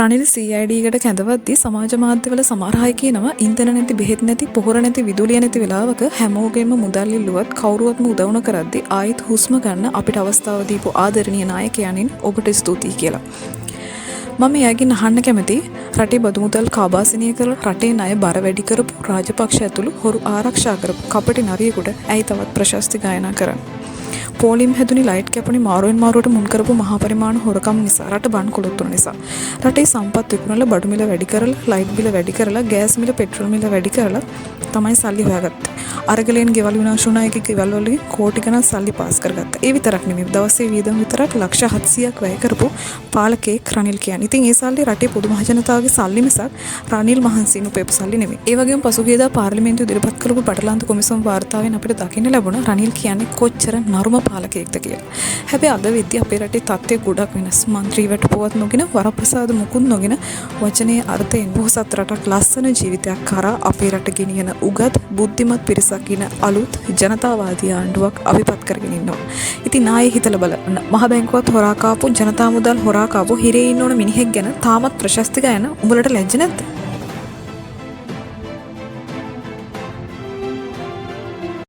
Ranil CID එකට කැඳවද්දී සමාජ මාධ්‍යවල සමහර අය කියනවා ඉන්ධන නැති, බෙහෙත් නැති, පොහොර නැති, විදුලිය නැති වෙලාවක හැමෝගෙම මුදල් ඉල්ලුවත් කවුරුවත්ම උදව් නොකරද්දී ආයෙත් හුස්ම ගන්න අපිට අවස්ථාව දීපු ආදරණීය නායකයන්ින් ඔබට ස්තුතියි කියලා. මම එයාගෙන් අහන්න කැමතියි රටේ බදු මුදල් කාබාසිනිය කරලා රටේ ණය බර වැඩි කරපු රාජපක්ෂ ඇතුළු හොරු ආරක්ෂා කරපු කපටි නරියෙකුට ඇයි තවත් ප්‍රශස්ති ගායනා කරන්නේ? පෝලිම් හැදුනි ලයිට් කැපුණි මාරුවෙන් මාරුවට මුල් කරපු මහා පරිමාණ හොරකම් නිසා රට බන් කොළොත් වුණ නිසා රටේ සම්පත් විකුණලා බඩු මිල වැඩි කරලා ලයිට් බිල වැඩි කරලා ගෑස් මිල පෙට්‍රල් මිල වැඩි කරලා තමයි සල්ලි හොයාගත්තේ. අරගලෙන් ගෙවල් විනාශ වුණා එකක ගෙවල් වලින් කෝටි ගණන් සල්ලි පාස් කරගත්තා. ඒ විතරක් නෙමෙයි දවසේ වියදම් විතරක් ලක්ෂ 700ක් වැය කරපු පාලකෙක් රනිල් කියන්නේ. ඉතින් ඒ සල්ලි රටේ පොදු මහ ජනතාවගේ සල්ලි මිසක් රනිල් මහන්සියන් උපයපු සල්ලි නෙමෙයි. ඒ වගේම පසුගියදා පාර්ලිමේන්තුවේ ඉදිරිපත් කරපු පටලන්ත කොමිසම් වාර්තාවෙන් අපිට දකින්න ලැබුණා රනිල් කියන්නේ කොච්චර නරුම පාලකයෙක්ද කියලා. හැබැයි අද වෙද්දී අපේ රටේ තත්ත්වය ගොඩක් වෙනස්. മന്ത്രി වැටපුවත් නොගෙන වරප්‍රසාද මුකුත් නොගෙන වචනේ අර්ථයෙන් බොහෝසත් රටක් ලස්සන ජීවිතයක් කරා අපේ රට ගෙනියන උගත් බුද්ධිමත් පිරිසක් ඉන අලුත් ජනතාවාදී ආණ්ඩුවක් අපිපත් කරගෙන ඉන්නවා. ඉතින් ආයේ හිතලා බලන්න. මහ බැංකුවත් හොරා කාපු ජනතා මුදල් හොරා කාපු හිරේ ඉන්න ඕන මිනිහෙක් ගැන තාමත් ප්‍රශස්ති ගයන උඹලට ලැජ්ජ නැද්ද?